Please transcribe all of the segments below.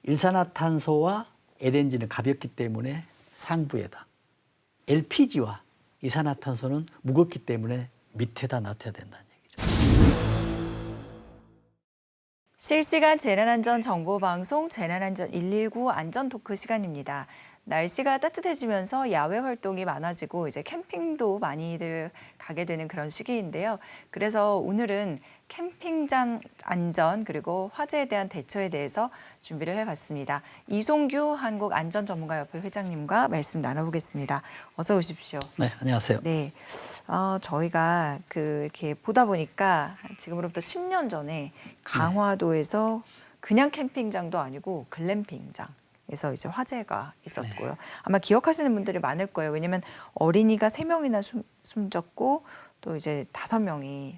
일산화탄소와 LNG는 가볍기 때문에 상부에다, LPG와 이산화탄소는 무겁기 때문에 밑에다 놔둬야 된다는 얘기죠. 실시간 재난안전 정보방송 재난안전 119 안전토크 시간입니다. 날씨가 따뜻해지면서 야외 활동이 많아지고 이제 캠핑도 많이들 가게 되는 그런 시기인데요. 그래서 오늘은 캠핑장 안전 그리고 화재에 대한 대처에 대해서 준비를 해봤습니다. 이송규 한국안전전문가협회 회장님과 말씀 나눠보겠습니다. 어서 오십시오. 네, 안녕하세요. 네, 저희가 이렇게 보다 보니까 지금으로부터 10년 전에 강화도에서 그냥 캠핑장도 아니고 글램핑장에서 이제 화재가 있었고요. 네. 아마 기억하시는 분들이 많을 거예요. 왜냐하면 어린이가 3명이나 숨졌고 또 이제 5명이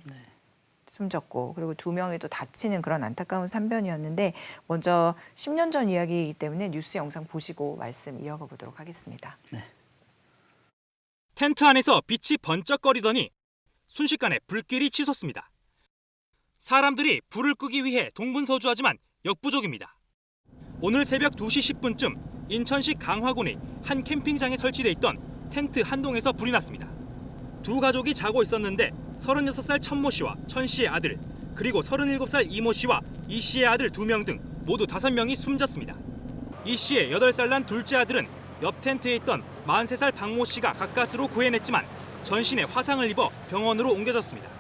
숨졌고 그리고 2명이 또 다치는 그런 안타까운 산변이었는데 먼저 10년 전 이야기이기 때문에 뉴스 영상 보시고 말씀 이어가 보도록 하겠습니다. 네. 텐트 안에서 빛이 번쩍거리더니 순식간에 불길이 치솟습니다. 사람들이 불을 끄기 위해 동분서주하지만 역부족입니다. 오늘 새벽 2시 10분쯤 인천시 강화군의 한 캠핑장에 설치돼 있던 텐트 한 동에서 불이 났습니다. 두 가족이 자고 있었는데 36살 천모 씨와 천 씨의 아들, 그리고 37살 이모 씨와 이 씨의 아들 2명 등 모두 5명이 숨졌습니다. 이 씨의 8살 난 둘째 아들은 옆 텐트에 있던 43살 박모 씨가 가까스로 구해냈지만 전신에 화상을 입어 병원으로 옮겨졌습니다.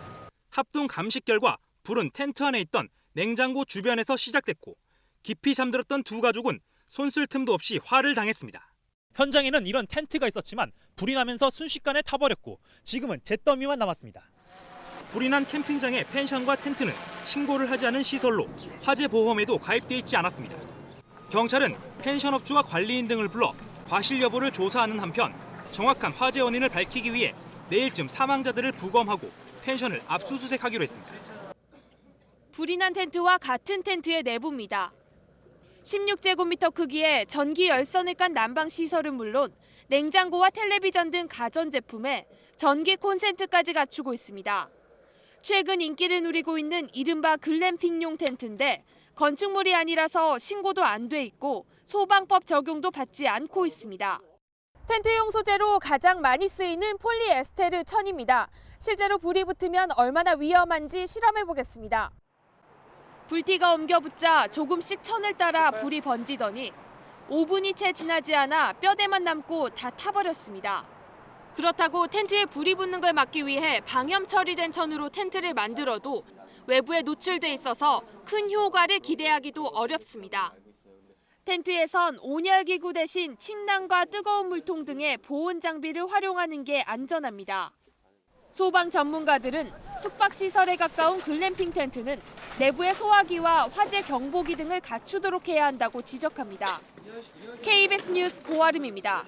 합동 감식 결과 불은 텐트 안에 있던 냉장고 주변에서 시작됐고 깊이 잠들었던 두 가족은 손 쓸 틈도 없이 화를 당했습니다. 현장에는 이런 텐트가 있었지만 불이 나면서 순식간에 타버렸고 지금은 잿더미만 남았습니다. 불이 난 캠핑장의 펜션과 텐트는 신고를 하지 않은 시설로 화재 보험에도 가입돼 있지 않았습니다. 경찰은 펜션업주와 관리인 등을 불러 과실 여부를 조사하는 한편 정확한 화재 원인을 밝히기 위해 내일쯤 사망자들을 부검하고 펜션을 압수수색하기로 했습니다. 불이 난 텐트와 같은 텐트의 내부입니다. 16제곱미터 크기의 전기 열선을 깐 난방 시설은 물론 냉장고와 텔레비전 등 가전제품에 전기 콘센트까지 갖추고 있습니다. 최근 인기를 누리고 있는 이른바 글램핑용 텐트인데 건축물이 아니라서 신고도 안 돼 있고 소방법 적용도 받지 않고 있습니다. 텐트용 소재로 가장 많이 쓰이는 폴리에스테르 천입니다. 실제로 불이 붙으면 얼마나 위험한지 실험해 보겠습니다. 불티가 옮겨붙자 조금씩 천을 따라 불이 번지더니 5분이 채 지나지 않아 뼈대만 남고 다 타버렸습니다. 그렇다고 텐트에 불이 붙는 걸 막기 위해 방염 처리된 천으로 텐트를 만들어도 외부에 노출돼 있어서 큰 효과를 기대하기도 어렵습니다. 텐트에선 온열기구 대신 침낭과 뜨거운 물통 등의 보온 장비를 활용하는 게 안전합니다. 소방 전문가들은 숙박시설에 가까운 글램핑 텐트는 내부의 소화기와 화재 경보기 등을 갖추도록 해야 한다고 지적합니다. KBS 뉴스 고아름입니다.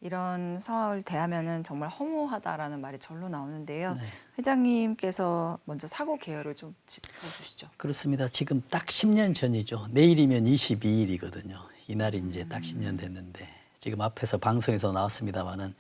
이런 상황을 대하면은 정말 허무하다라는 말이 절로 나오는데요. 네. 회장님께서 먼저 사고 개요를 좀 짚어주시죠. 그렇습니다. 지금 딱 10년 전이죠. 내일이면 22일이거든요. 이날이 이제 딱 10년 됐는데 지금 앞에서 방송에서 나왔습니다마는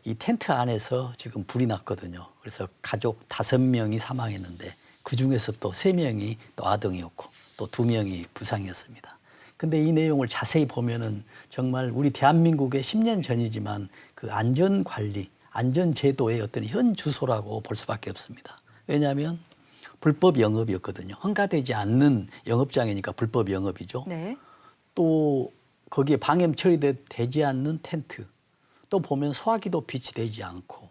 이 텐트 안에서 지금 불이 났거든요. 그래서 가족 5명이 사망했는데 그중에서 또 3명이 또 아동이었고 또 2명이 부상이었습니다. 근데 이 내용을 자세히 보면은 정말 우리 대한민국의 10년 전이지만 그 안전관리, 안전제도의 어떤 현 주소라고 볼 수밖에 없습니다. 왜냐하면 불법 영업이었거든요. 허가되지 않는 영업장이니까 불법 영업이죠. 네. 또 거기에 방염 처리되지 않는 텐트, 또 보면 소화기도 비치되지 않고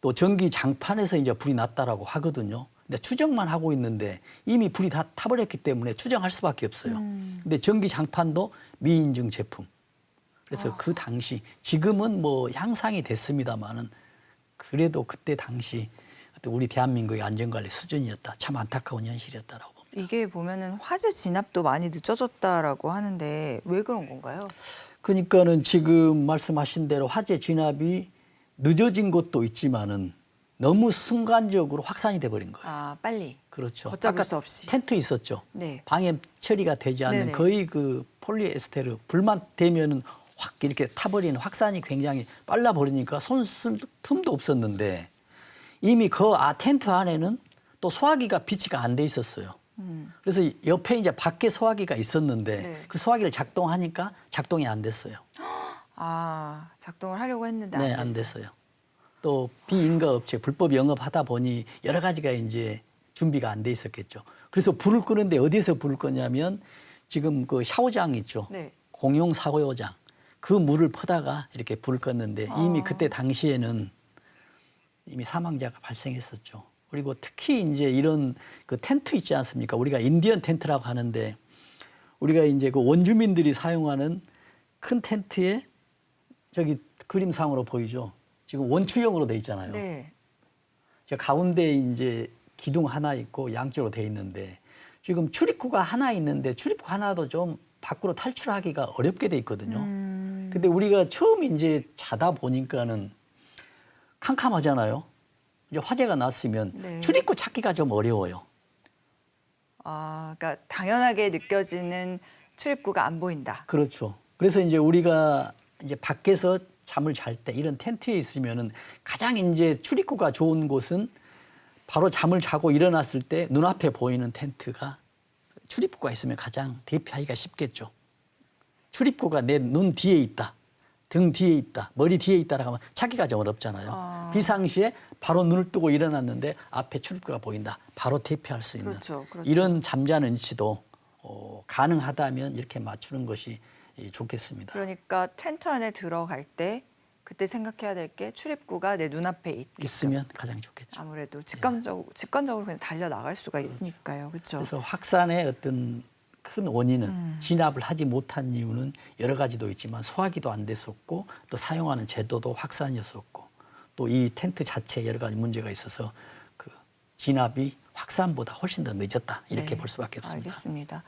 또 전기 장판에서 이제 불이 났다라고 하거든요. 근데 추정만 하고 있는데 이미 불이 다 타버렸기 때문에 추정할 수밖에 없어요. 근데 전기 장판도 미인증 제품. 그래서 그 당시 지금은 뭐 향상이 됐습니다만은 그래도 그때 당시 우리 대한민국의 안전관리 수준이었다. 참 안타까운 현실이었다라고 봅니다. 이게 보면은 화재 진압도 많이 늦어졌다라고 하는데 왜 그런 건가요? 그러니까는 지금 말씀하신 대로 화재 진압이 늦어진 것도 있지만은 너무 순간적으로 확산이 돼버린 거예요. 아, 빨리. 그렇죠. 걷잡을 아까 수 없이. 텐트 있었죠. 네. 방염 처리가 되지 않는 네네. 거의 그 폴리에스테르 불만 되면은 확 이렇게 타버리는 확산이 굉장히 빨라 버리니까 손 쓸 틈도 없었는데 이미 그 텐트 안에는 또 소화기가 비치가 안 돼 있었어요. 그래서 옆에 이제 밖에 소화기가 있었는데 네. 그 소화기를 작동하니까 작동이 안 됐어요. 아, 작동을 하려고 했는데 네, 안 됐어요. 또 비인가 업체 불법 영업하다 보니 여러 가지가 이제 준비가 안 돼 있었겠죠. 그래서 불을 끄는데 어디서 불을 끄냐면 지금 그 샤워장 있죠. 네. 공용 샤워장. 그 물을 퍼다가 이렇게 불을 껐는데 이미 그때 당시에는 이미 사망자가 발생했었죠. 그리고 특히 이제 이런 그 텐트 있지 않습니까? 우리가 인디언 텐트라고 하는데 우리가 이제 그 원주민들이 사용하는 큰 텐트에 저기 그림상으로 보이죠. 지금 원추형으로 돼 있잖아요. 네. 저 가운데 이제 기둥 하나 있고 양쪽으로 돼 있는데 지금 출입구가 하나 있는데 출입구 하나도 좀 밖으로 탈출하기가 어렵게 돼 있거든요. 근데 우리가 처음 이제 자다 보니까는 캄캄하잖아요. 이제 화재가 났으면 네. 출입구 찾기가 좀 어려워요. 아, 그러니까 당연하게 느껴지는 출입구가 안 보인다. 그렇죠. 그래서 이제 우리가 이제 밖에서 잠을 잘 때 이런 텐트에 있으면은 가장 이제 출입구가 좋은 곳은 바로 잠을 자고 일어났을 때 눈앞에 보이는 텐트가 출입구가 있으면 가장 대피하기가 쉽겠죠. 출입구가 내 눈 뒤에 있다, 등 뒤에 있다, 머리 뒤에 있다라고 하면 찾기가 좀 어렵잖아요. 비상시에 바로 눈을 뜨고 일어났는데 앞에 출입구가 보인다. 바로 대피할 수 있는 그렇죠, 그렇죠. 이런 잠자는 위치도 가능하다면 이렇게 맞추는 것이 좋겠습니다. 그러니까 텐트 안에 들어갈 때 그때 생각해야 될 게 출입구가 내 눈앞에 있으면 가장 좋겠죠. 아무래도 직관적으로 그냥 달려 나갈 수가 있으니까요. 그렇죠. 그래서 확산의 어떤 큰 원인은 진압을 하지 못한 이유는 여러 가지도 있지만 소화기도 안 됐었고 또 사용하는 제도도 확산이었었고 또 이 텐트 자체에 여러 가지 문제가 있어서 그 진압이 확산보다 훨씬 더 늦었다 이렇게 네, 볼 수밖에 없습니다. 알겠습니다.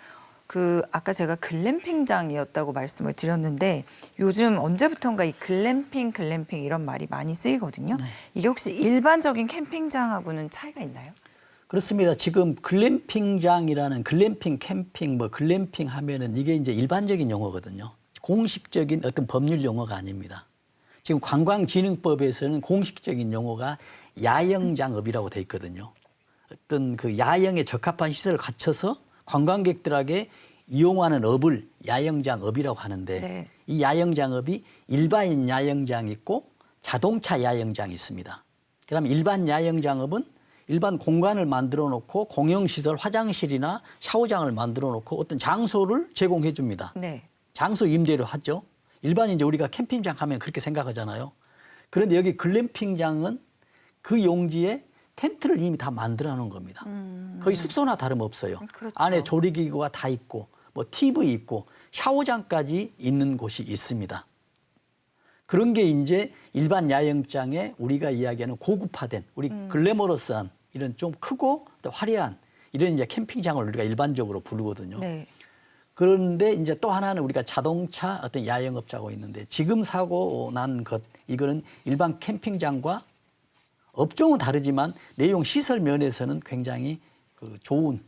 그 아까 제가 글램핑장이었다고 말씀을 드렸는데 요즘 언제부턴가 이 글램핑 이런 말이 많이 쓰이거든요. 네. 이게 혹시 일반적인 캠핑장하고는 차이가 있나요? 그렇습니다. 지금 글램핑장이라는 글램핑, 캠핑, 뭐 글램핑 하면은 이게 이제 일반적인 용어거든요. 공식적인 어떤 법률 용어가 아닙니다. 지금 관광진흥법에서는 공식적인 용어가 야영장업이라고 돼 있거든요. 어떤 그 야영에 적합한 시설을 갖춰서 관광객들에게 이용하는 업을 야영장업이라고 하는데 네. 이 야영장업이 일반인 야영장이 있고 자동차 야영장이 있습니다. 그다음에 일반 야영장업은 일반 공간을 만들어 놓고 공용시설 화장실이나 샤워장을 만들어 놓고 어떤 장소를 제공해 줍니다. 네. 장소 임대료 하죠. 일반 이제 우리가 캠핑장 하면 그렇게 생각하잖아요. 그런데 여기 글램핑장은 그 용지에 텐트를 이미 다 만들어 놓은 겁니다. 거의 숙소나 다름없어요. 그렇죠. 안에 조리기구가 다 있고 뭐 TV 있고 샤워장까지 있는 곳이 있습니다. 그런 게 이제 일반 야영장에 우리가 이야기하는 고급화된 우리 글래머러스한 이런 좀 크고 또 화려한 이런 이제 캠핑장을 우리가 일반적으로 부르거든요. 네. 그런데 이제 또 하나는 우리가 자동차 어떤 야영업자고 있는데 지금 사고 난 것 이거는 일반 캠핑장과 업종은 다르지만 내용 시설 면에서는 굉장히 그 좋은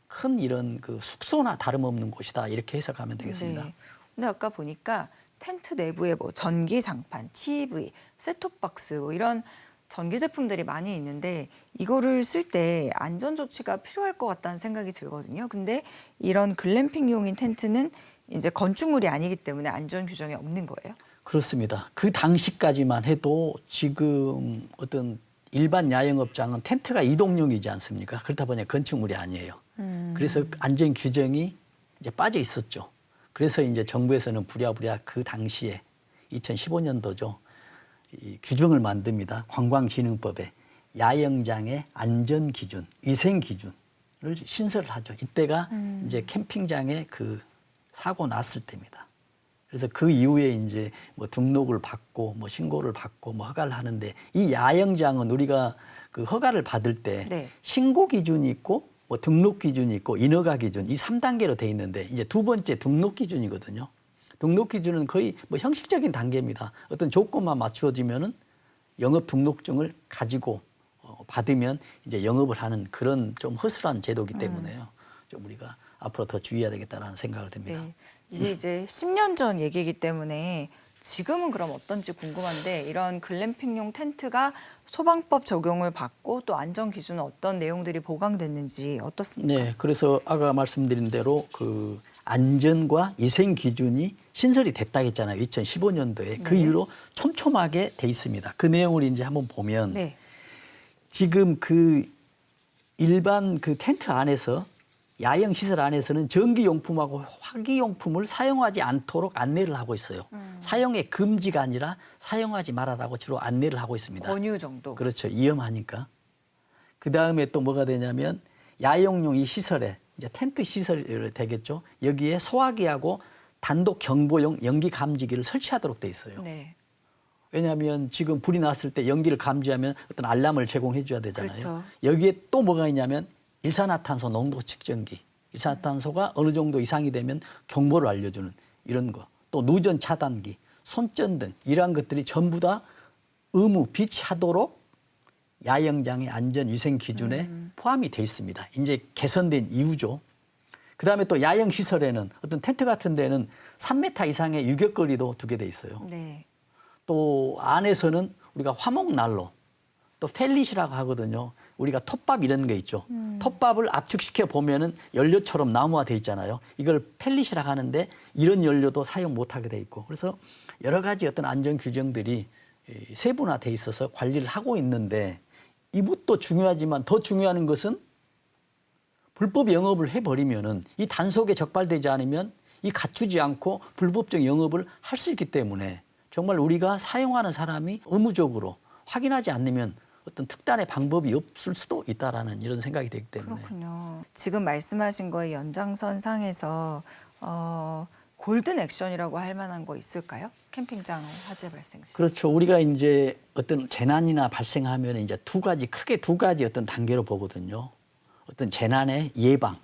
큰 이런 그 숙소나 다름없는 곳이다 이렇게 해석하면 되겠습니다. 네. 근데 아까 보니까 텐트 내부에 뭐 전기 장판, TV, 셋톱박스 뭐 이런 전기 제품들이 많이 있는데 이거를 쓸 때 안전 조치가 필요할 것 같다는 생각이 들거든요. 근데 이런 글램핑용인 텐트는 이제 건축물이 아니기 때문에 안전 규정이 없는 거예요. 그렇습니다. 그 당시까지만 해도 지금 어떤 일반 야영업장은 텐트가 이동용이지 않습니까? 그렇다 보니 건축물이 아니에요. 그래서 안전 규정이 이제 빠져 있었죠. 그래서 이제 정부에서는 부랴부랴 그 당시에 2015년도죠. 이 규정을 만듭니다. 관광진흥법에 야영장의 안전 기준, 위생 기준을 신설을 하죠. 이때가 이제 캠핑장에 그 사고 났을 때입니다. 그래서 그 이후에 이제 뭐 등록을 받고 뭐 신고를 받고 뭐 허가를 하는데 이 야영장은 우리가 그 허가를 받을 때 네. 신고 기준이 있고 뭐 등록 기준이 있고 인허가 기준 이 3단계로 돼 있는데 이제 두 번째 등록 기준이거든요. 등록 기준은 거의 뭐 형식적인 단계입니다. 어떤 조건만 맞추어지면은 영업 등록증을 가지고 받으면 이제 영업을 하는 그런 좀 허술한 제도이기 때문에요. 좀 우리가 앞으로 더 주의해야 되겠다라는 생각을 듭니다. 네. 이게 이제 10년 전 얘기이기 때문에 지금은 그럼 어떤지 궁금한데 이런 글램핑용 텐트가 소방법 적용을 받고 또 안전 기준은 어떤 내용들이 보강됐는지 어떻습니까? 네, 그래서 아까 말씀드린 대로 그 안전과 위생 기준이 신설이 됐다 했잖아요. 2015년도에. 그 네. 이후로 촘촘하게 돼 있습니다. 그 내용을 이제 한번 보면 네. 지금 그 일반 그 텐트 안에서 야영 시설 안에서는 전기용품하고 화기용품을 사용하지 않도록 안내를 하고 있어요. 사용의 금지가 아니라 사용하지 말아라고 주로 안내를 하고 있습니다. 권유 정도. 그렇죠. 위험하니까. 그 다음에 또 뭐가 되냐면 야영용 이 시설에 이제 텐트 시설 되겠죠. 여기에 소화기하고 단독 경보용 연기 감지기를 설치하도록 돼 있어요. 네. 왜냐하면 지금 불이 났을 때 연기를 감지하면 어떤 알람을 제공해 줘야 되잖아요. 그렇죠. 여기에 또 뭐가 있냐면 일산화탄소 농도 측정기. 일산화탄소가 어느 정도 이상이 되면 경보를 알려주는 이런 거. 또 누전 차단기, 손전등 이러한 것들이 전부 다 의무 비치하도록 야영장의 안전위생 기준에 포함이 돼 있습니다. 이제 개선된 이유죠. 그다음에 또 야영 시설에는 어떤 텐트 같은 데는 3m 이상의 유격거리도 두게 돼 있어요. 네. 또 안에서는 우리가 화목난로, 또 펠릿이라고 하거든요. 우리가 톱밥 이런 게 있죠. 톱밥을 압축시켜 보면은 연료처럼 나무화 돼 있잖아요. 이걸 펠릿이라고 하는데 이런 연료도 사용 못하게 돼 있고, 그래서 여러 가지 어떤 안전 규정들이 세분화돼 있어서 관리를 하고 있는데, 이것도 중요하지만 더 중요한 것은 불법 영업을 해버리면은 이 단속에 적발되지 않으면 이 갖추지 않고 불법적 영업을 할 수 있기 때문에 정말 우리가 사용하는 사람이 의무적으로 확인하지 않으면 어떤 특단의 방법이 없을 수도 있다라는 이런 생각이 되기 때문에. 그렇군요. 지금 말씀하신 거의 연장선상에서 골든 액션이라고 할 만한 거 있을까요? 캠핑장 화재 발생 시. 그렇죠. 우리가 이제 어떤 재난이나 발생하면 이제 크게 두 가지 어떤 단계로 보거든요. 어떤 재난의 예방,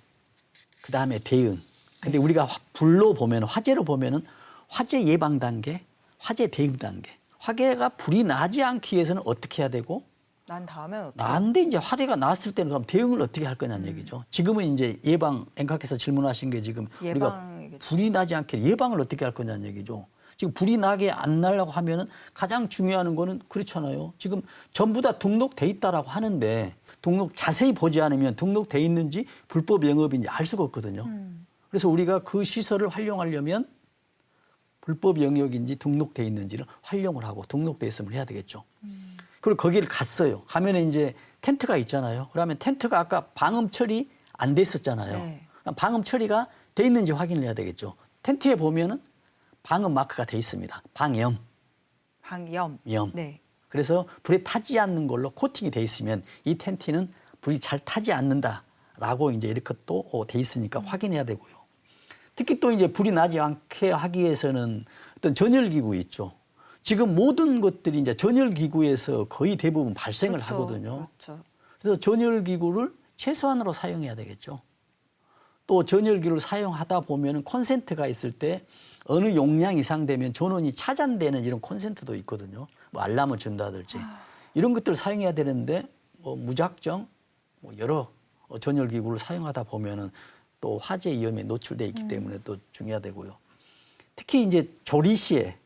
그 다음에 대응. 근데 우리가 불로 보면, 화재로 보면은 화재 예방 단계, 화재 대응 단계. 화재가 불이 나지 않기 위해서는 어떻게 해야 되고, 난 다음엔 어떻게? 나는데 이제 화재가 났을 때는 그럼 대응을 어떻게 할 거냐는 얘기죠. 지금은 이제 예방, 앵커께서 질문하신 게 지금 우리가 예방이겠죠. 불이 나지 않게 예방을 어떻게 할 거냐는 얘기죠. 지금 불이 나게 안 나려고 하면은 가장 중요한 거는 그렇잖아요. 지금 전부 다 등록돼 있다라고 하는데 등록 자세히 보지 않으면 등록돼 있는지 불법 영업인지 알 수가 없거든요. 그래서 우리가 그 시설을 활용하려면 불법 영역인지 등록돼 있는지를 활용을 하고 등록돼 있으면 해야 되겠죠. 그리고 거기를 갔어요. 가면 이제 텐트가 있잖아요. 그러면 텐트가 아까 방음 처리 안 됐었잖아요. 네. 방음 처리가 돼 있는지 확인을 해야 되겠죠. 텐트에 보면은 방음 마크가 돼 있습니다. 방염, 방염. 염. 네. 그래서 불에 타지 않는 걸로 코팅이 돼 있으면 이 텐트는 불이 잘 타지 않는다라고 이제 이렇게 또 돼 있으니까 확인해야 되고요. 특히 또 이제 불이 나지 않게 하기 위해서는 어떤 전열기구 있죠. 지금 모든 것들이 이제 전열기구에서 거의 대부분 발생을 그렇죠. 하거든요. 그렇죠. 그래서 전열기구를 최소한으로 사용해야 되겠죠. 또 전열기를 사용하다 보면 콘센트가 있을 때 어느 용량 이상 되면 전원이 차단되는 이런 콘센트도 있거든요. 뭐 알람을 준다든지 이런 것들을 사용해야 되는데 뭐 무작정 뭐 여러 전열기구를 사용하다 보면은 또 화재 위험에 노출돼 있기 때문에 또 중요하되고요. 특히 이제 조리 시에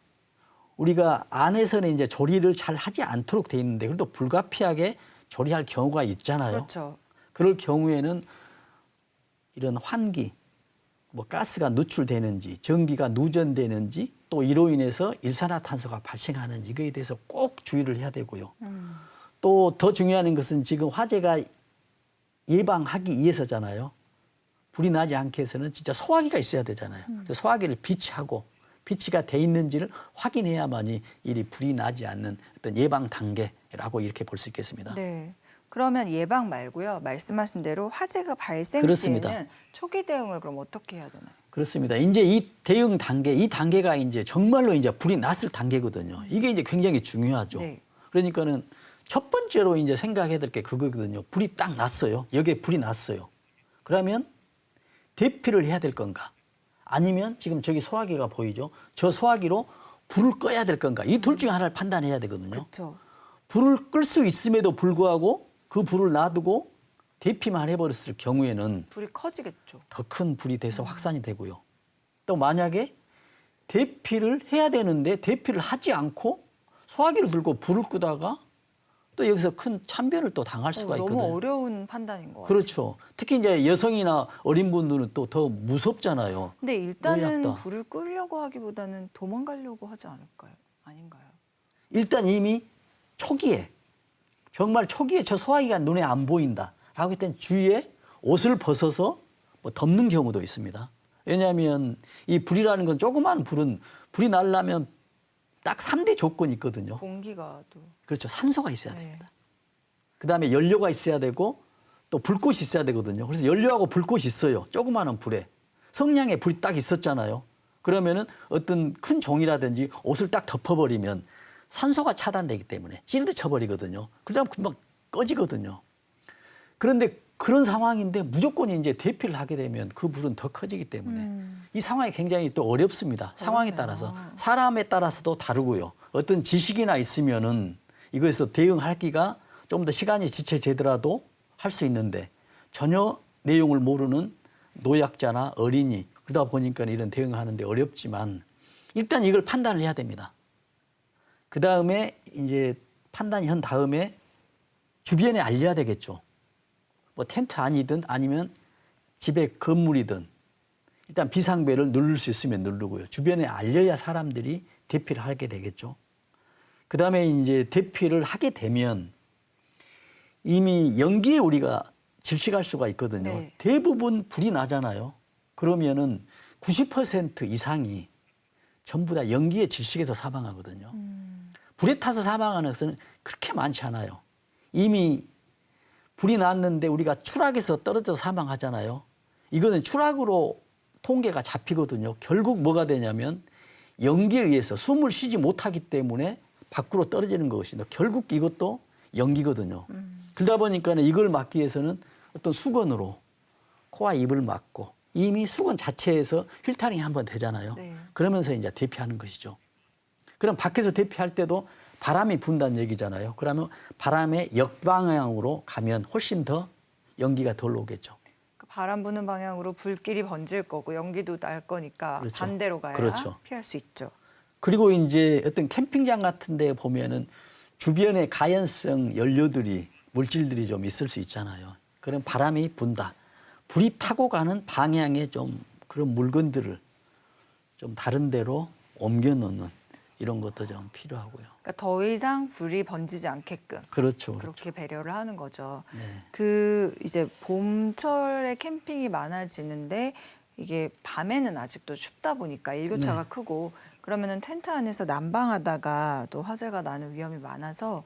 우리가 안에서는 이제 조리를 잘 하지 않도록 돼 있는데 그래도 불가피하게 조리할 경우가 있잖아요. 그렇죠. 그럴 경우에는 이런 환기, 뭐 가스가 누출되는지, 전기가 누전되는지, 또 이로 인해서 일산화탄소가 발생하는지 이거에 대해서 꼭 주의를 해야 되고요. 또 더 중요한 것은 지금 화재가 예방하기 위해서잖아요. 불이 나지 않게 해서는 진짜 소화기가 있어야 되잖아요. 그래서 소화기를 비치하고 비치가 돼 있는지를 확인해야만이 이 불이 나지 않는 어떤 예방 단계라고 이렇게 볼 수 있겠습니다. 네. 그러면 예방 말고요. 말씀하신 대로 화재가 발생 그렇습니다. 시에는 초기 대응을 그럼 어떻게 해야 되나요? 그렇습니다. 이제 이 대응 단계, 이 단계가 이제 정말로 이제 불이 났을 단계거든요. 이게 이제 굉장히 중요하죠. 네. 그러니까는 첫 번째로 이제 생각해야 될 게 그거거든요. 불이 딱 났어요. 여기에 불이 났어요. 그러면 대피를 해야 될 건가? 아니면 지금 저기 소화기가 보이죠? 저 소화기로 불을 꺼야 될 건가? 이 둘 중에 하나를 판단해야 되거든요. 그렇죠. 불을 끌 수 있음에도 불구하고 그 불을 놔두고 대피만 해버렸을 경우에는 불이 커지겠죠. 더 큰 불이 돼서 확산이 되고요. 또 만약에 대피를 해야 되는데 대피를 하지 않고 소화기를 들고 불을 끄다가 또 여기서 큰 참변을 또 당할 수가 있거든요. 너무 어려운 판단인 것 같아요. 그렇죠. 특히 이제 여성이나 어린 분들은 또 더 무섭잖아요. 근데 일단은 노약다. 불을 끄려고 하기보다는 도망가려고 하지 않을까요? 아닌가요? 일단 이미 초기에 정말 초기에 저 소화기가 눈에 안 보인다라고 했던 주위에 옷을 벗어서 뭐 덮는 경우도 있습니다. 왜냐하면 이 불이라는 건 조그마한 불은 불이 나려면 딱 3대 조건이 있거든요. 공기가 또 그렇죠. 산소가 있어야 네. 됩니다. 그다음에 연료가 있어야 되고 또 불꽃이 있어야 되거든요. 그래서 연료하고 불꽃이 있어요. 조그마한 불에. 성냥에 불이 딱 있었잖아요. 그러면은 어떤 큰 종이라든지 옷을 딱 덮어버리면 산소가 차단되기 때문에 실드 쳐버리거든요. 그다음 금방 꺼지거든요. 그런데 그런 상황인데 무조건 이제 대피를 하게 되면 그 불은 더 커지기 때문에 이 상황이 굉장히 또 어렵습니다. 상황에 어렵네요. 따라서 사람에 따라서도 다르고요. 어떤 지식이나 있으면은 이거에서 대응할 기가 좀 더 시간이 지체되더라도 할 수 있는데 전혀 내용을 모르는 노약자나 어린이 그러다 보니까 이런 대응하는데 어렵지만 일단 이걸 판단을 해야 됩니다. 그 다음에 이제 판단이 한 다음에 주변에 알려야 되겠죠. 뭐 텐트 안이든 아니면 집에 건물이든 일단 비상벨을 누를 수 있으면 누르고요. 주변에 알려야 사람들이 대피를 하게 되겠죠. 그 다음에 이제 대피를 하게 되면 이미 연기에 우리가 질식할 수가 있거든요. 네. 대부분 불이 나잖아요. 그러면은 90% 이상이 전부 다 연기에 질식해서 사망하거든요. 불에 타서 사망하는 것은 그렇게 많지 않아요. 이미 불이 났는데 우리가 추락해서 떨어져 사망하잖아요. 이거는 추락으로 통계가 잡히거든요. 결국 뭐가 되냐면 연기에 의해서 숨을 쉬지 못하기 때문에 밖으로 떨어지는 것이죠. 결국 이것도 연기거든요. 그러다 보니까 이걸 막기 위해서는 어떤 수건으로 코와 입을 막고 이미 수건 자체에서 필터링이 한번 되잖아요. 네. 그러면서 이제 대피하는 것이죠. 그럼 밖에서 대피할 때도 바람이 분다는 얘기잖아요. 그러면 바람의 역방향으로 가면 훨씬 더 연기가 덜 오겠죠. 그 바람 부는 방향으로 불길이 번질 거고 연기도 날 거니까 그렇죠. 반대로 가야 그렇죠. 피할 수 있죠. 그리고 이제 어떤 캠핑장 같은 데 보면은 주변에 가연성 연료들이 물질들이 좀 있을 수 있잖아요. 그럼 바람이 분다. 불이 타고 가는 방향에 좀 그런 물건들을 좀 다른 데로 옮겨 놓는 이런 것도 좀 필요하고요. 그러니까 더 이상 불이 번지지 않게끔 그렇죠. 그렇게 배려를 하는 거죠. 네. 그 이제 봄철에 캠핑이 많아지는데 이게 밤에는 아직도 춥다 보니까 일교차가 네. 크고 그러면은 텐트 안에서 난방하다가 또 화재가 나는 위험이 많아서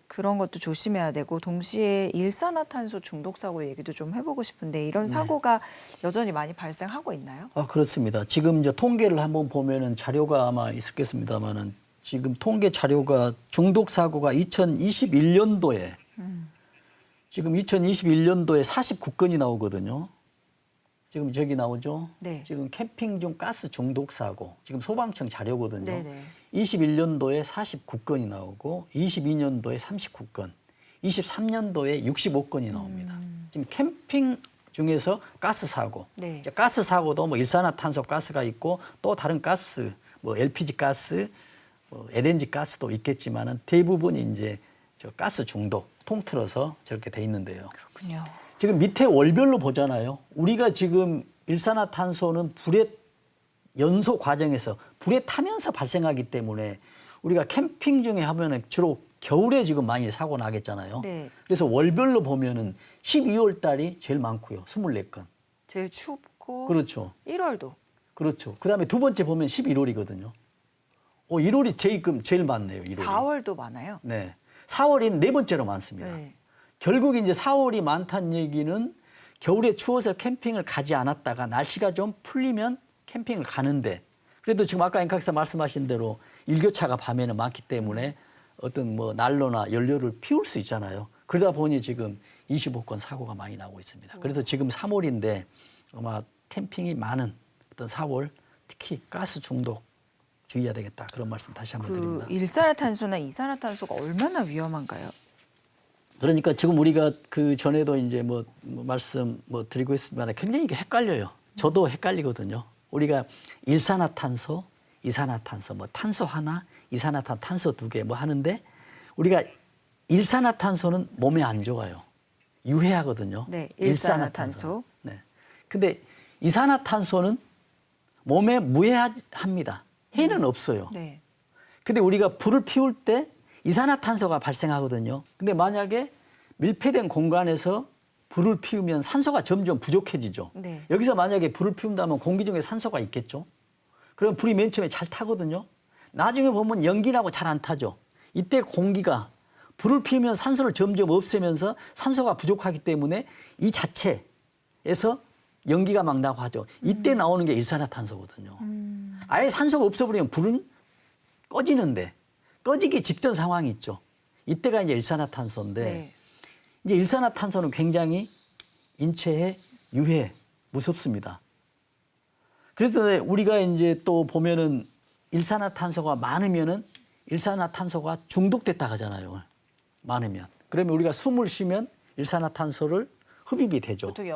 그런 것도 조심해야 되고 동시에 일산화탄소 중독 사고 얘기도 좀 해보고 싶은데 이런 사고가 여전히 많이 발생하고 있나요? 아, 그렇습니다. 지금 이제 통계를 한번 보면은 자료가 아마 있었겠습니다만은 지금 통계 자료가 중독 사고가 2021년도에 지금 2021년도에 49건이 나오거든요. 지금 저기 나오죠? 네. 지금 캠핑 중 가스 중독 사고 지금 소방청 자료거든요. 네네. 21년도에 49건이 나오고 22년도에 39건, 23년도에 65건이 나옵니다. 지금 캠핑 중에서 가스 사고, 네. 이제 가스 사고도 뭐 일산화탄소 가스가 있고 또 다른 가스, 뭐 LPG 가스, 뭐 LNG 가스도 있겠지만은 대부분이 이제 저 가스 중독 통틀어서 저렇게 돼 있는데요. 그렇군요. 지금 밑에 월별로 보잖아요. 우리가 지금 일산화탄소는 불의 연소 과정에서 불에 타면서 발생하기 때문에 우리가 캠핑 중에 하면은 주로 겨울에 지금 많이 사고 나겠잖아요. 네. 그래서 월별로 보면은 12월 달이 제일 많고요. 24건. 제일 춥고 그렇죠. 1월도 그렇죠. 그다음에 두 번째 보면 11월이거든요. 1월이 제일 많네요. 1월이. 4월도 많아요. 네. 4월이 네 번째로 많습니다. 네. 결국 이제 4월이 많다는 얘기는 겨울에 추워서 캠핑을 가지 않았다가 날씨가 좀 풀리면 캠핑을 가는데 그래도 지금 아까 앵커께서 말씀하신 대로 일교차가 밤에는 많기 때문에 어떤 뭐 난로나 연료를 피울 수 있잖아요. 그러다 보니 지금 25건 사고가 많이 나고 있습니다. 그래서 지금 3월인데 아마 캠핑이 많은 어떤 4월 특히 가스 중독 주의해야 되겠다. 그런 말씀 다시 한번 드립니다. 그 일산화탄소나 이산화탄소가 얼마나 위험한가요? 그러니까 지금 우리가 그 전에도 이제 뭐 말씀 드리고 있습니다만 굉장히 이게 헷갈려요. 저도 헷갈리거든요. 우리가 일산화탄소, 이산화탄소, 뭐 탄소 하나, 이산화탄소, 탄소 2개 뭐 하는데 우리가 일산화탄소는 몸에 안 좋아요. 유해하거든요. 네, 일산화탄소. 네. 근데 이산화탄소는 몸에 무해합니다. 해는 없어요. 네. 근데 우리가 불을 피울 때 이산화탄소가 발생하거든요. 근데 만약에 밀폐된 공간에서 불을 피우면 산소가 점점 부족해지죠. 네. 여기서 만약에 불을 피운다면 공기 중에 산소가 있겠죠. 그럼 불이 맨 처음에 잘 타거든요. 나중에 보면 연기 나고 잘 안 타죠. 이때 공기가 불을 피우면 산소를 점점 없애면서 산소가 부족하기 때문에 이 자체에서 연기가 막 나고 하죠. 이때 나오는 게 일산화탄소거든요. 아예 산소가 없어버리면 불은 꺼지는데 꺼지기 직전 상황이 있죠. 이때가 이제 일산화탄소인데 네. 이제 일산화탄소는 굉장히 인체에 유해, 무섭습니다. 그래서 우리가 이제 또 보면은 일산화탄소가 많으면은 일산화탄소가 중독됐다 하잖아요. 많으면. 그러면 우리가 숨을 쉬면 일산화탄소를 흡입이 되죠. 보통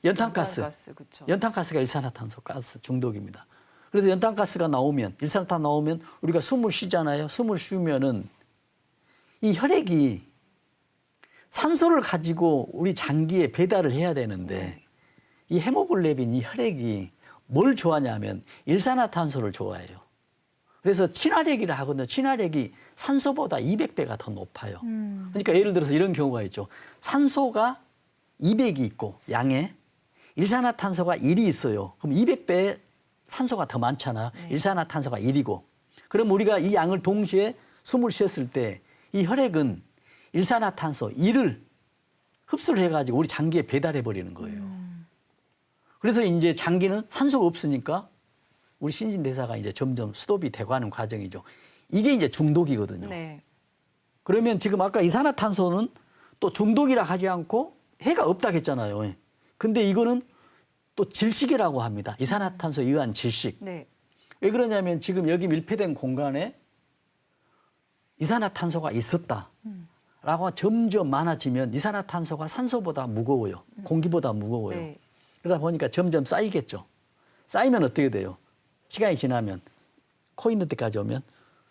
연탄가스. 그렇죠. 연탄가스가 일산화탄소 가스 중독입니다. 그래서 연탄가스가 나오면 일산화탄소 나오면 우리가 숨을 쉬잖아요. 숨을 쉬면은 이 혈액이 산소를 가지고 우리 장기에 배달을 해야 되는데 이 헤모글로빈 이 혈액이 뭘 좋아하냐면 일산화탄소를 좋아해요. 그래서 친화력이라 하거든요. 친화력이 산소보다 200배가 더 높아요. 그러니까 예를 들어서 이런 경우가 있죠. 산소가 200이 있고 양에 일산화탄소가 1이 있어요. 그럼 200배의 산소가 더 많잖아. 일산화탄소가 1이고. 그럼 우리가 이 양을 동시에 숨을 쉬었을 때 이 혈액은 일산화탄소 1을 흡수를 해가지고 우리 장기에 배달해 버리는 거예요. 그래서 이제 장기는 산소가 없으니까 우리 신진대사가 이제 점점 스톱이 돼가는 과정이죠. 이게 이제 중독이거든요. 네. 그러면 지금 아까 이산화탄소는 또 중독이라 하지 않고 해가 없다고 했잖아요. 근데 이거는 또 질식이라고 합니다. 이산화탄소에 의한 질식. 네. 왜 그러냐면 지금 여기 밀폐된 공간에 이산화탄소가 있었다라고 점점 많아지면 이산화탄소가 산소보다 무거워요. 공기보다 무거워요. 네. 그러다 보니까 점점 쌓이겠죠. 쌓이면 어떻게 돼요? 시간이 지나면 코 있는 데까지 오면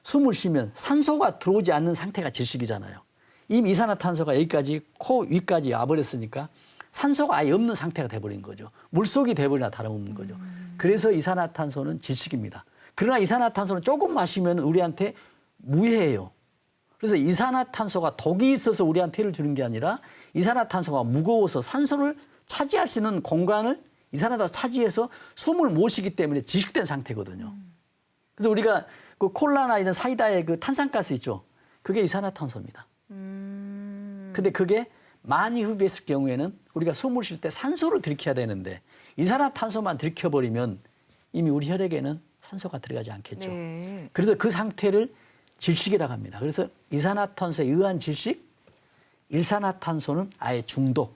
숨을 쉬면 산소가 들어오지 않는 상태가 질식이잖아요. 이미 이산화탄소가 여기까지 코 위까지 와버렸으니까 산소가 아예 없는 상태가 돼버린 거죠. 물속이 돼버리나 다름없는 거죠. 그래서 이산화탄소는 질식입니다. 그러나 이산화탄소는 조금 마시면 우리한테 무해해요. 그래서 이산화탄소가 독이 있어서 우리한테 해를 주는 게 아니라 이산화탄소가 무거워서 산소를 차지할 수 있는 공간을 이산화탄소 차지해서 숨을 못 쉬기 때문에 질식된 상태거든요. 그래서 우리가 그 콜라나 이런 사이다의 그 탄산가스 있죠. 그게 이산화탄소입니다. 근데 그게 많이 흡입했을 경우에는 우리가 숨을 쉴 때 산소를 들이켜야 되는데 이산화탄소만 들이켜버리면 이미 우리 혈액에는 산소가 들어가지 않겠죠. 네. 그래서 그 상태를 질식이라고 합니다. 그래서 이산화탄소에 의한 질식, 일산화탄소는 아예 중독,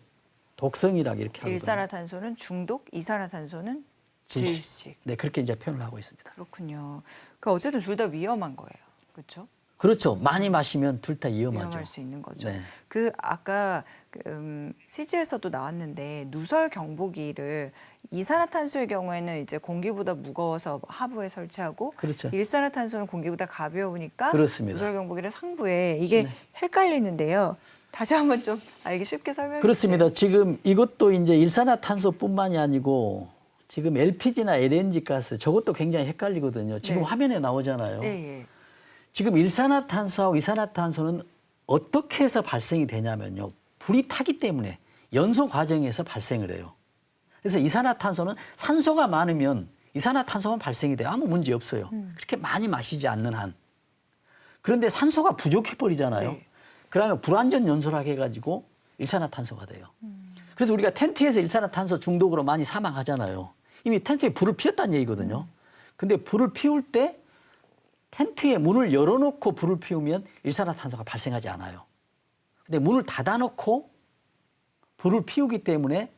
독성이라고 이렇게 하거든요. 일산화탄소는 중독, 이산화탄소는 질식. 네, 그렇게 이제 표현을 하고 있습니다. 그렇군요. 그 어쨌든 둘 다 위험한 거예요. 그렇죠? 그렇죠. 많이 마시면 둘 다 위험하죠. 위험할 수 있는 거죠. 네. 그 아까 CG에서도 나왔는데 누설 경보기를 이산화탄소의 경우에는 이제 공기보다 무거워서 하부에 설치하고 그렇죠. 일산화탄소는 공기보다 가벼우니까 그렇습니다. 누설 경보기를 상부에 이게 네. 헷갈리는데요. 다시 한번 좀 알기 쉽게 설명해 그렇습니다. 주세요. 지금 이것도 이제 일산화탄소뿐만이 아니고 지금 LPG나 LNG 가스 저것도 굉장히 헷갈리거든요. 지금 네. 화면에 나오잖아요. 예, 예. 지금 일산화탄소하고 이산화탄소는 어떻게 해서 발생이 되냐면요. 불이 타기 때문에 연소 과정에서 발생을 해요. 그래서 이산화탄소는 산소가 많으면 이산화탄소만 발생이 돼요. 아무 문제 없어요. 그렇게 많이 마시지 않는 한. 그런데 산소가 부족해 버리잖아요. 네. 그러면 불완전 연소라고 해가지고 일산화탄소가 돼요. 그래서 우리가 텐트에서 일산화탄소 중독으로 많이 사망하잖아요. 이미 텐트에 불을 피웠다는 얘기거든요. 근데 불을 피울 때 텐트에 문을 열어놓고 불을 피우면 일산화탄소가 발생하지 않아요. 근데 문을 닫아놓고 불을 피우기 때문에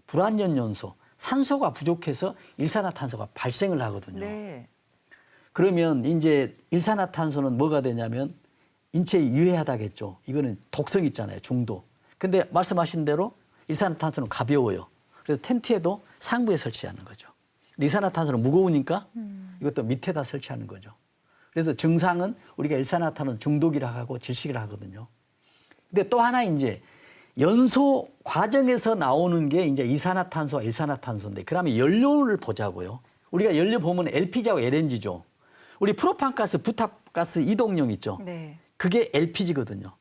불완전 연소, 산소가 부족해서 일산화탄소가 발생을 하거든요. 네. 그러면 이제 일산화탄소는 뭐가 되냐면 인체에 유해하다겠죠. 이거는 독성 있잖아요. 중독. 근데 말씀하신 대로 일산화탄소는 가벼워요. 그래서 텐트에도 상부에 설치하는 거죠. 근데 이산화탄소는 무거우니까 이것도 밑에다 설치하는 거죠. 그래서 증상은 우리가 일산화탄소는 중독이라 하고 질식이라 하거든요. 근데 또 하나 이제 연소 과정에서 나오는 게 이제 이산화탄소와 일산화탄소인데 그러면 연료를 보자고요. 우리가 연료 보면 LPG하고 LNG죠. 우리 프로판가스, 부탑가스 이동용 있죠. 네. 그게 LPG거든요.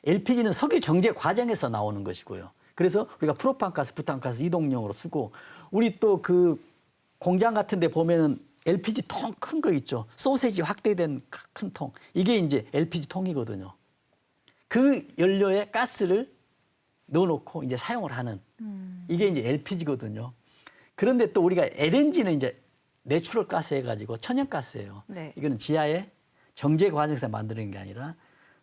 LPG는 석유 정제 과정에서 나오는 것이고요. 그래서 우리가 프로판가스, 부탄가스 이동용으로 쓰고 우리 또 그 공장 같은 데 보면은 LPG 통 큰 거 있죠. 소세지 확대된 큰 통. 이게 이제 LPG 통이거든요. 그 연료에 가스를 넣어놓고 이제 사용을 하는 이게 이제 LPG거든요. 그런데 또 우리가 LNG는 이제 내추럴 가스 해가지고 천연가스예요. 네. 이거는 지하에 정제 과정에서 만드는 게 아니라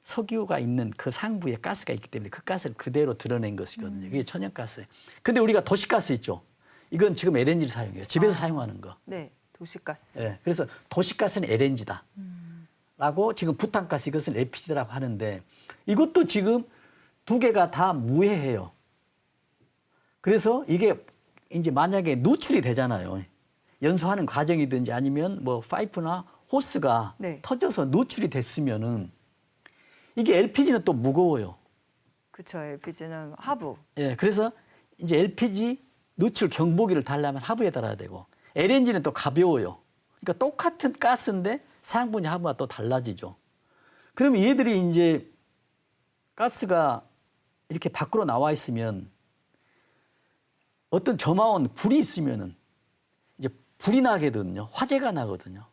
석유가 있는 그 상부에 가스가 있기 때문에 그 가스를 그대로 드러낸 것이거든요. 그게 천연가스예요. 근데 우리가 도시가스 있죠. 이건 지금 LNG를 사용해요. 집에서 사용하는 거. 네. 도시가스. 네, 그래서 도시가스는 LNG다. 라고 지금 부탄가스 이것은 LPG라고 하는데 이것도 지금 두 개가 다 무해해요. 그래서 이게 이제 만약에 누출이 되잖아요. 연소하는 과정이든지 아니면 뭐 파이프나 호스가 네. 터져서 누출이 됐으면은 이게 LPG는 또 무거워요. 그렇죠. LPG는 하부. 예, 그래서 이제 LPG 누출 경보기를 달려면 하부에 달아야 되고 LNG는 또 가벼워요. 그러니까 똑같은 가스인데 사양분이 하부가 또 달라지죠. 그러면 얘들이 이제 가스가 이렇게 밖으로 나와 있으면 어떤 점화원 불이 있으면은 이제 불이 나게 되거든요. 화재가 나거든요.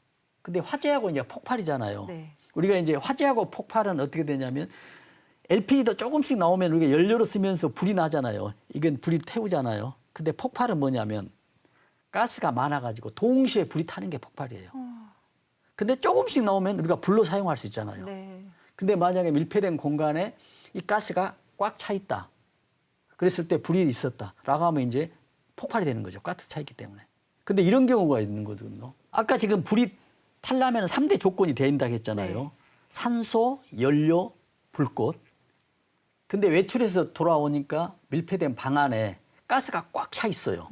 근데 화재하고 이제 폭발이잖아요. 네. 우리가 이제 화재하고 폭발은 어떻게 되냐면 LPG도 조금씩 나오면 우리가 연료로 쓰면서 불이 나잖아요. 이건 불이 태우잖아요. 근데 폭발은 뭐냐면 가스가 많아가지고 동시에 불이 타는 게 폭발이에요. 근데 조금씩 나오면 우리가 불로 사용할 수 있잖아요. 네. 근데 만약에 밀폐된 공간에 이 가스가 꽉 차 있다. 그랬을 때 불이 있었다라고 하면 이제 폭발이 되는 거죠. 가스 차 있기 때문에. 근데 이런 경우가 있는 거거든요. 아까 지금 불이 타려면 3대 조건이 된다고 했잖아요. 네. 산소, 연료, 불꽃. 근데 외출해서 돌아오니까 밀폐된 방 안에 가스가 꽉 차 있어요.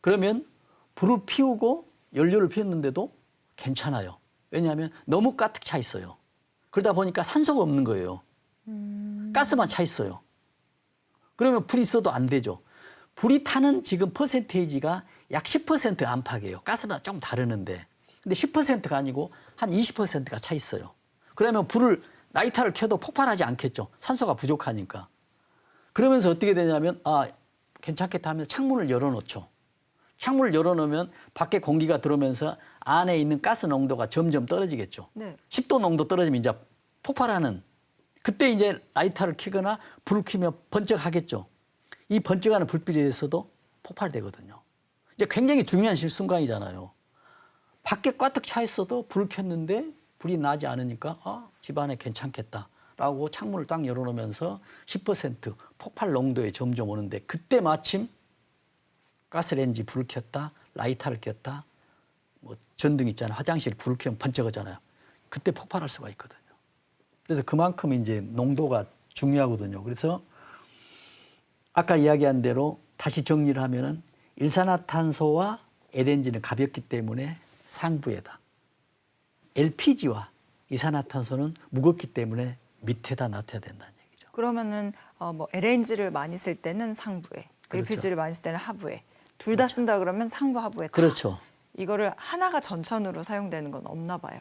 그러면 불을 피우고 연료를 피웠는데도 괜찮아요. 왜냐하면 너무 가득 차 있어요. 그러다 보니까 산소가 없는 거예요. 가스만 차 있어요. 그러면 불이 있어도 안 되죠. 불이 타는 지금 퍼센테이지가 약 10% 안팎이에요. 가스보다 좀 다르는데. 근데 10%가 아니고 한 20%가 차 있어요. 그러면 불을 라이터를 켜도 폭발하지 않겠죠. 산소가 부족하니까. 그러면서 어떻게 되냐면 괜찮겠다 하면서 창문을 열어놓죠. 창문을 열어놓으면 밖에 공기가 들어오면서 안에 있는 가스 농도가 점점 떨어지겠죠. 네. 10도 농도 떨어지면 이제 폭발하는 그때 이제 라이터를 켜거나 불을 켜면 번쩍하겠죠. 이 번쩍하는 불빛에 의해서도 폭발되거든요. 이제 굉장히 중요한 순간이잖아요. 밖에 가득 차 있어도 불을 켰는데 불이 나지 않으니까 집안에 괜찮겠다라고 창문을 딱 열어놓으면서 10% 폭발 농도에 점점 오는데 그때 마침 가스레인지 불을 켰다, 라이터를 켰다, 뭐 전등 있잖아요. 화장실 불을 켜면 번쩍하잖아요. 그때 폭발할 수가 있거든요. 그래서 그만큼 이제 농도가 중요하거든요. 그래서 아까 이야기한 대로 다시 정리를 하면은 일산화탄소와 LNG는 가볍기 때문에 상부에다. LPG와 이산화탄소는 무겁기 때문에 밑에다 놔둬야 된다는 얘기죠. 그러면은 뭐 LNG를 많이 쓸 때는 상부에, 그렇죠. LPG를 많이 쓸 때는 하부에. 둘 다 쓴다 그러면 상부 하부에 다. 그렇죠. 이거를 하나가 전천으로 사용되는 건 없나 봐요.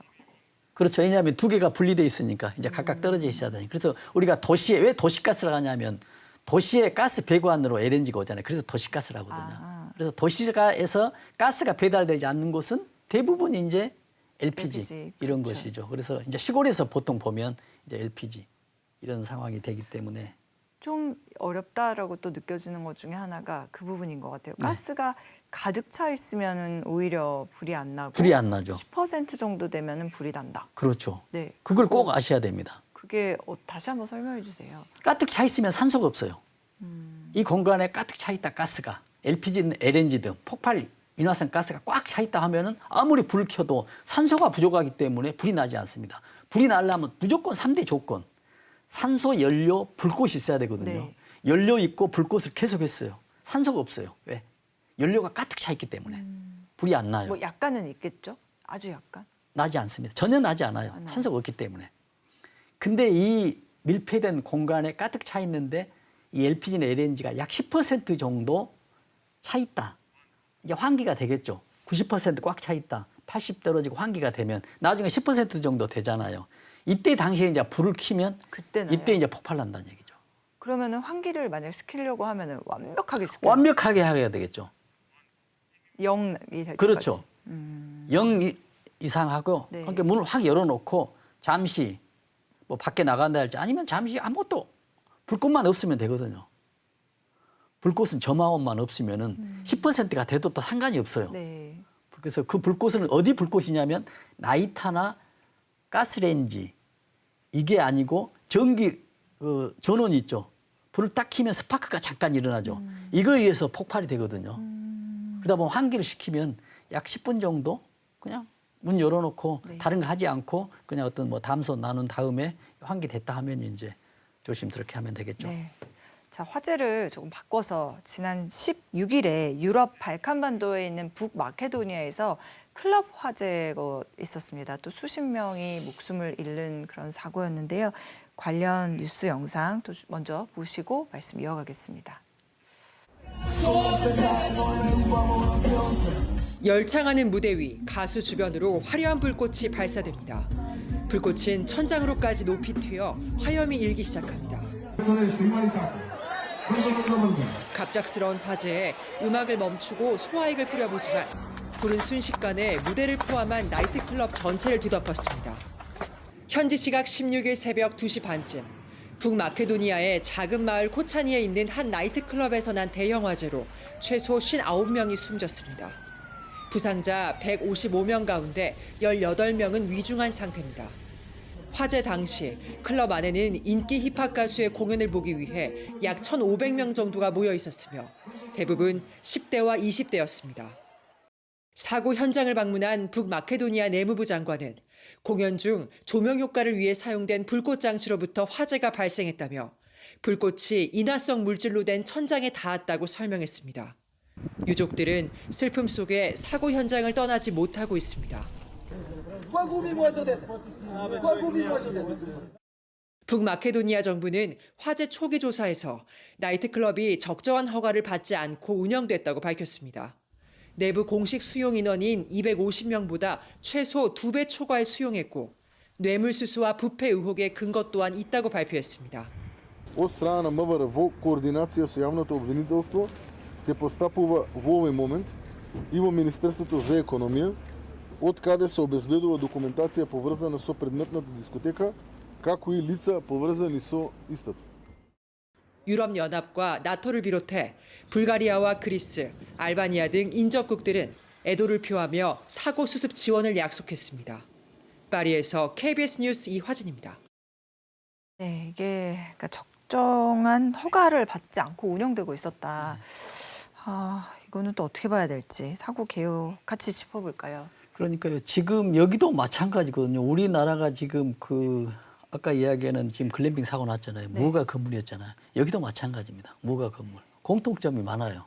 그렇죠. 왜냐하면 두 개가 분리돼 있으니까 이제 각각 떨어져 있어야 되니까. 그래서 우리가 도시에 왜 도시가스를 하냐면 도시에 가스 배관으로 LNG가 오잖아요. 그래서 도시가스라고 하거든요. 그래서 도시가에서 가스가 배달되지 않는 곳은 대부분 이제 LPG 이런 그렇죠. 것이죠. 그래서 이제 시골에서 보통 보면 이제 LPG 이런 상황이 되기 때문에 좀 어렵다라고 또 느껴지는 것 중에 하나가 그 부분인 것 같아요. 네. 가스가 가득 차 있으면은 오히려 불이 안 나고 불이 안 나죠. 10% 정도 되면은 불이 난다. 그렇죠. 네. 그걸 꼭 아셔야 됩니다. 그게 다시 한번 설명해 주세요. 가득 차 있으면 산소가 없어요. 이 공간에 가득 차 있다 가스가 LPG든 LNG든 폭발 인화성 가스가 꽉 차 있다 하면은 아무리 불을 켜도 산소가 부족하기 때문에 불이 나지 않습니다. 불이 나려면 무조건 3대 조건. 산소, 연료, 불꽃이 있어야 되거든요. 네. 연료 있고 불꽃을 계속했어요. 산소가 없어요. 왜? 연료가 가득 차 있기 때문에 불이 안 나요. 뭐 약간은 있겠죠? 아주 약간? 나지 않습니다. 전혀 나지 않아요. 안 나요. 산소가 없기 때문에. 근데 이 밀폐된 공간에 가득 차 있는데 이 LPG나 LNG가 약 10% 정도 차 있다. 이제 환기가 되겠죠. 90% 꽉 차 있다. 80 떨어지고 환기가 되면 나중에 10% 정도 되잖아요. 이때 당시에 이제 불을 켜면 그때나요? 이때 이제 폭발난다는 얘기죠. 그러면은 환기를 만약 시키려고 하면은 완벽하게 시켜요. 완벽하게 해야 되겠죠. 0이 될 때까지. 그렇죠. 0 이상 하고 네. 그러니까 문을 확 열어놓고 잠시 뭐 밖에 나간다 할지 아니면 잠시 아무것도 불꽃만 없으면 되거든요. 불꽃은 점화원만 없으면은 10%가 돼도 또 상관이 없어요. 네. 그래서 그 불꽃은 어디 불꽃이냐면 나이타나 가스레인지 이게 아니고 전기 전원이 있죠. 불을 딱 켜면 스파크가 잠깐 일어나죠. 이거에 의해서 폭발이 되거든요. 그러다 보면 환기를 시키면 약 10분 정도 그냥 문 열어놓고 네. 다른 거 하지 않고 그냥 어떤 뭐 담소 나눈 다음에 환기 됐다 하면 이제 조심스럽게 하면 되겠죠. 네. 자, 화제를 조금 바꿔서 지난 16일에 유럽 발칸반도에 있는 북마케도니아에서 클럽 화재가 있었습니다. 또 수십 명이 목숨을 잃는 그런 사고였는데요. 관련 뉴스 영상 또 먼저 보시고 말씀 이어가겠습니다. 열창하는 무대 위 가수 주변으로 화려한 불꽃이 발사됩니다. 불꽃은 천장으로까지 높이 튀어 화염이 일기 시작합니다. 갑작스러운 화재에 음악을 멈추고 소화액을 뿌려보지만 불은 순식간에 무대를 포함한 나이트클럽 전체를 뒤덮었습니다. 현지 시각 16일 새벽 2시 반쯤 북마케도니아의 작은 마을 코차니에 있는 한 나이트클럽에서 난 대형 화재로 최소 59명이 숨졌습니다. 부상자 155명 가운데 18명은 위중한 상태입니다. 화재 당시 클럽 안에는 인기 힙합 가수의 공연을 보기 위해 약 1,500명 정도가 모여 있었으며 대부분 10대와 20대였습니다. 사고 현장을 방문한 북마케도니아 내무부 장관은 공연 중 조명 효과를 위해 사용된 불꽃 장치로부터 화재가 발생했다며 불꽃이 인화성 물질로 된 천장에 닿았다고 설명했습니다. 유족들은 슬픔 속에 사고 현장을 떠나지 못하고 있습니다. 북마케도니아 정부는 화재 초기 조사에서 나이트클럽이 적정한 허가를 받지 않고 운영됐다고 밝혔습니다. 내부 공식 수용 인원인 250명보다 최소 2배 초과에 수용했고 뇌물수수와 부패 의혹의 근거 또한 있다고 발표했습니다. От страна на МВР во координација со јавното обвинителство се постапува во овој момент и во Министерството за економија, од каде се обезбедува документација поврзана со предметната дискотека, како и лица поврзани со истата. 유럽연합과 나토를 비롯해 불가리아와 그리스, 알바니아 등 인접국들은 애도를 표하며 사고 수습 지원을 약속했습니다. 파리에서 KBS 뉴스 이화진입니다. 네, 이게 그러니까 적정한 허가를 받지 않고 운영되고 있었다. 이거는 또 어떻게 봐야 될지 사고 개요 같이 짚어볼까요? 그러니까요. 지금 여기도 마찬가지거든요. 우리나라가 지금 아까 이야기하는 지금 글램핑 사고 났잖아요. 네. 무허가 건물이었잖아요. 여기도 마찬가지입니다. 무허가 건물. 공통점이 많아요.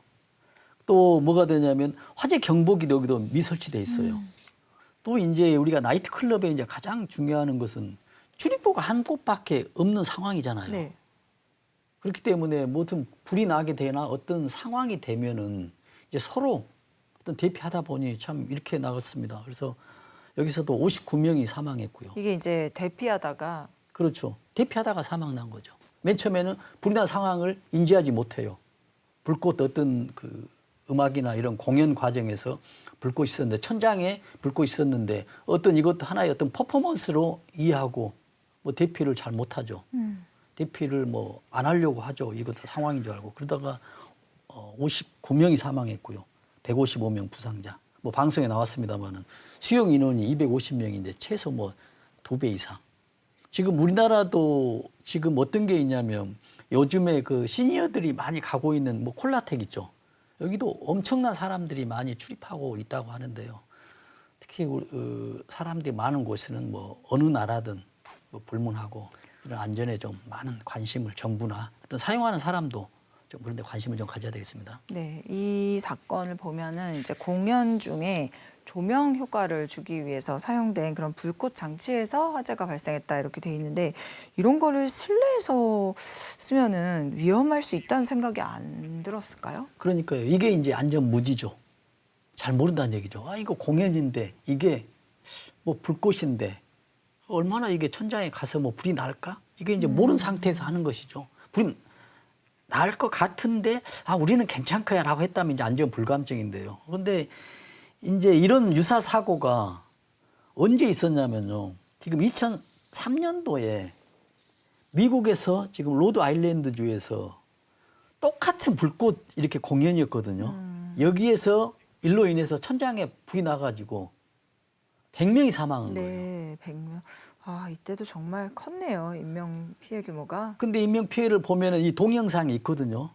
또 뭐가 되냐면 화재 경보기도 여기도 미설치돼 있어요. 또 이제 우리가 나이트클럽에 이제 가장 중요한 것은 출입구가 한 곳밖에 없는 상황이잖아요. 네. 그렇기 때문에 무슨 불이 나게 되나 어떤 상황이 되면은 이제 서로 어떤 대피하다 보니 참 이렇게 나갔습니다. 그래서 여기서도 59명이 사망했고요. 이게 이제 대피하다가 그렇죠. 대피하다가 사망 난 거죠. 맨 처음에는 불이 난 상황을 인지하지 못해요. 불꽃 어떤 음악이나 이런 공연 과정에서 불꽃이 있었는데 천장에 불꽃이 있었는데 어떤 이것도 하나의 어떤 퍼포먼스로 이해하고 뭐 대피를 잘 못하죠. 대피를 뭐 안 하려고 하죠. 이것도 상황인 줄 알고 그러다가 59명이 사망했고요. 155명 부상자. 뭐 방송에 나왔습니다만은 수용 인원이 250명인데 최소 뭐 2배 이상. 지금 우리나라도 지금 어떤 게 있냐면 요즘에 시니어들이 많이 가고 있는 뭐 콜라텍 있죠. 여기도 엄청난 사람들이 많이 출입하고 있다고 하는데요. 특히 사람들이 많은 곳에는 뭐 어느 나라든 뭐 불문하고 이런 안전에 좀 많은 관심을 정부나 어떤 사용하는 사람도 좀 그런 데 관심을 좀 가져야 되겠습니다. 네, 이 사건을 보면은 이제 공연 중에 조명 효과를 주기 위해서 사용된 그런 불꽃 장치에서 화재가 발생했다 이렇게 돼 있는데 이런 거를 실내에서 쓰면은 위험할 수 있다는 생각이 안 들었을까요? 그러니까요. 이게 이제 안전무지죠. 잘 모른다는 얘기죠. 아, 이거 공연인데 이게 뭐 불꽃인데 얼마나 이게 천장에 가서 뭐 불이 날까? 이게 이제 모르는 상태에서 하는 것이죠. 불이 날 것 같은데 아, 우리는 괜찮을 거야라고 했다면 이제 안전 불감증인데요. 그런데 이제 이런 유사 사고가 언제 있었냐면요. 지금 2003년도에 미국에서 지금 로드 아일랜드 주에서 똑같은 불꽃 이렇게 공연이었거든요. 여기에서 일로 인해서 천장에 불이 나가지고 100명이 사망한 거예요. 네, 100명. 아, 이때도 정말 컸네요. 인명 피해 규모가. 근데 인명 피해를 보면은 이 동영상이 있거든요.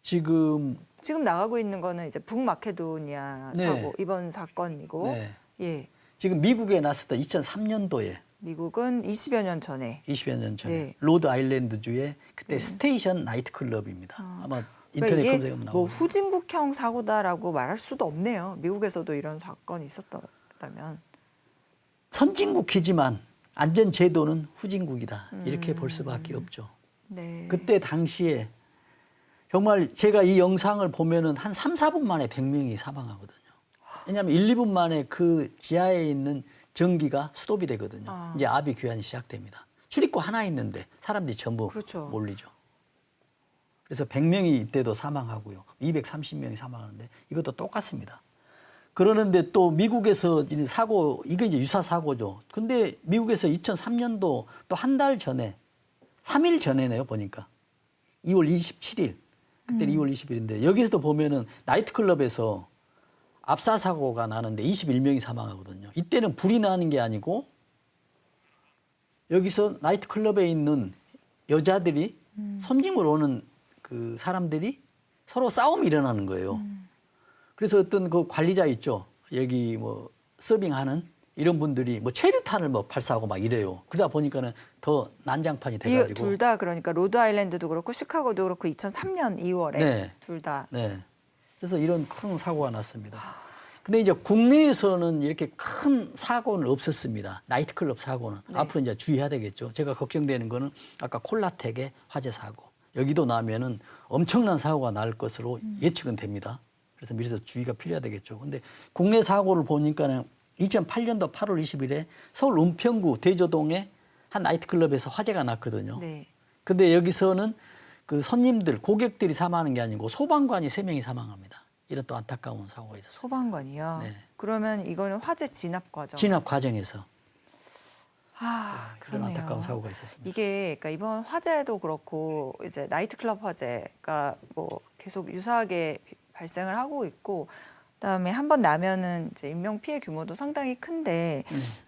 지금 지금 나가고 있는 거는 이제 북마케도니아 네. 사고 이번 사건이고, 네. 예, 지금 미국에 났었던 2003년도에 미국은 20여 년 전에 20여 년 전에 네. 로드 아일랜드 주에 그때 스테이션 나이트 클럽입니다. 아마 인터넷 그러니까 검색하면 이게 나오고. 뭐 후진국형 사고다라고 말할 수도 없네요. 미국에서도 이런 사건이 있었다면. 선진국이지만 안전 제도는 후진국이다. 이렇게 볼 수밖에 없죠. 네. 그때 당시에 정말 제가 이 영상을 보면은 한 3, 4분 만에 100명이 사망하거든요. 왜냐하면 1, 2분 만에 그 지하에 있는 전기가 스톱이 되거든요. 이제 압이 교환이 시작됩니다. 출입구 하나 있는데 사람들이 전부 그렇죠. 몰리죠. 그래서 100명이 이때도 사망하고요. 230명이 사망하는데 이것도 똑같습니다. 그러는데 또 미국에서 이제 사고, 이게 이제 유사 사고죠. 근데 미국에서 2003년도 또 한 달 전에, 3일 전에네요, 보니까. 2월 27일. 그때는 2월 20일인데 여기서도 보면은 나이트클럽에서 압사 사고가 나는데 21명이 사망하거든요. 이때는 불이 나는 게 아니고 여기서 나이트클럽에 있는 여자들이 손님으로 오는 그 사람들이 서로 싸움이 일어나는 거예요. 그래서 어떤 그 관리자 있죠. 여기 뭐 서빙하는 이런 분들이 뭐 체류탄을 뭐 발사하고 막 이래요. 그러다 보니까는 더 난장판이 돼가지고. 둘 다 그러니까 로드 아일랜드도 그렇고 시카고도 그렇고 2003년 2월에 네. 둘 다. 네. 그래서 이런 큰 사고가 났습니다. 근데 이제 국내에서는 이렇게 큰 사고는 없었습니다. 나이트클럽 사고는. 네. 앞으로 이제 주의해야 되겠죠. 제가 걱정되는 거는 아까 콜라텍의 화재 사고. 여기도 나면은 엄청난 사고가 날 것으로 예측은 됩니다. 그래서 미리서 주의가 필요해야 되겠죠. 근데 국내 사고를 보니까는 2008년도 8월 20일에 서울 은평구 대조동의 한 나이트클럽에서 화재가 났거든요. 네. 근데 여기서는 그 손님들, 고객들이 사망하는 게 아니고 소방관이 3명이 사망합니다. 이런 또 안타까운 사고가 있었어요. 소방관이요. 네. 그러면 이거는 화재 진압 과정. 진압 과정에서 아, 그런 그러네요. 안타까운 사고가 있었습니다. 이게 그러니까 이번 화재도 그렇고 이제 나이트클럽 화재가 뭐 계속 유사하게 발생을 하고 있고 그다음에 한 번 나면은 이제 인명 피해 규모도 상당히 큰데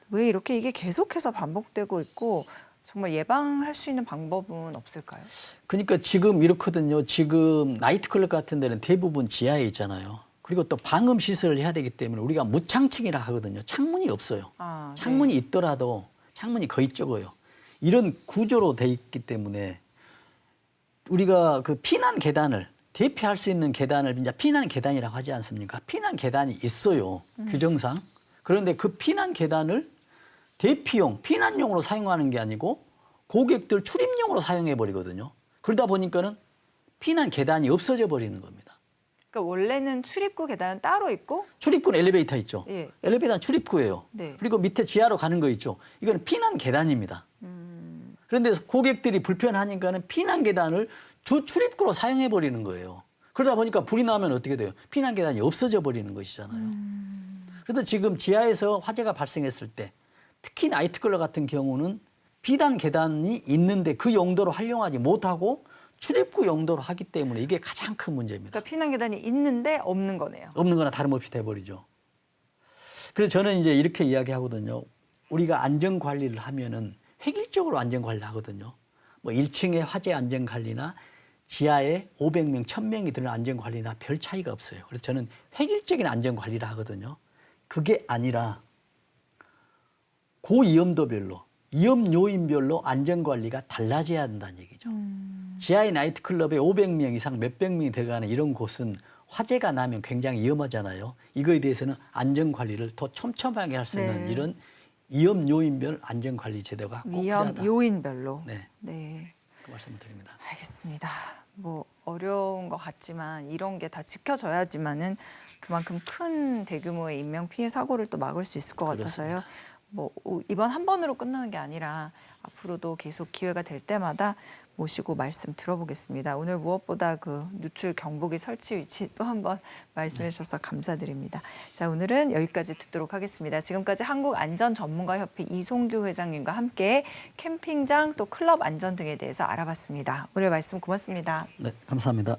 왜 이렇게 이게 계속해서 반복되고 있고 정말 예방할 수 있는 방법은 없을까요? 그러니까 지금 이렇거든요. 지금 나이트클럽 같은 데는 대부분 지하에 있잖아요. 그리고 또 방음 시설을 해야 되기 때문에 우리가 무창층이라 하거든요. 창문이 없어요. 아, 창문이 네. 있더라도 창문이 거의 적어요. 이런 구조로 돼 있기 때문에 우리가 그 피난 계단을 대피할 수 있는 계단을 이제 피난 계단이라고 하지 않습니까? 피난 계단이 있어요. 규정상. 그런데 그 피난 계단을 대피용, 피난용으로 사용하는 게 아니고 고객들 출입용으로 사용해 버리거든요. 그러다 보니까는 피난 계단이 없어져 버리는 겁니다. 그러니까 원래는 출입구 계단은 따로 있고 출입구는 엘리베이터 있죠. 예. 엘리베이터는 출입구예요. 네. 그리고 밑에 지하로 가는 거 있죠. 이건 피난 계단입니다. 그런데 고객들이 불편하니까는 피난 계단을 주 출입구로 사용해 버리는 거예요. 그러다 보니까 불이 나면 어떻게 돼요? 피난 계단이 없어져 버리는 것이잖아요. 그래서 지금 지하에서 화재가 발생했을 때 특히 나이트클럽 같은 경우는 비단 계단이 있는데 그 용도로 활용하지 못하고 출입구 용도로 하기 때문에 이게 가장 큰 문제입니다. 그러니까 피난 계단이 있는데 없는 거네요. 없는 거나 다름없이 돼버리죠. 그래서 저는 이제 이렇게 이야기하거든요. 우리가 안전 관리를 하면은 획일적으로 안전 관리를 하거든요. 뭐 1층의 화재 안전 관리나 지하에 500명, 1000명이 드는 안전 관리나 별 차이가 없어요. 그래서 저는 획일적인 안전 관리를 하거든요. 그게 아니라 고위험도별로, 위험 요인별로 안전 관리가 달라져야 한다는 얘기죠. 지하의 나이트클럽에 500명 이상 몇백 명이 들어가는 이런 곳은 화재가 나면 굉장히 위험하잖아요. 이거에 대해서는 안전 관리를 더 촘촘하게 할 수 있는 네. 이런 위험 요인별 안전 관리 제도가 꼭 위험 필요하다. 요인별로. 네, 네. 그 말씀을 드립니다. 알겠습니다. 뭐 어려운 것 같지만 이런 게 다 지켜져야지만은 그만큼 큰 대규모의 인명 피해 사고를 또 막을 수 있을 것 같아서요. 뭐 이번 한 번으로 끝나는 게 아니라 앞으로도 계속 기회가 될 때마다 모시고 말씀 들어보겠습니다. 오늘 무엇보다 그 누출 경보기 설치 위치 또 한번 말씀해 주셔서 감사드립니다. 자, 오늘은 여기까지 듣도록 하겠습니다. 지금까지 한국안전전문가협회 이송규 회장님과 함께 캠핑장 또 클럽 안전 등에 대해서 알아봤습니다. 오늘 말씀 고맙습니다. 네, 감사합니다.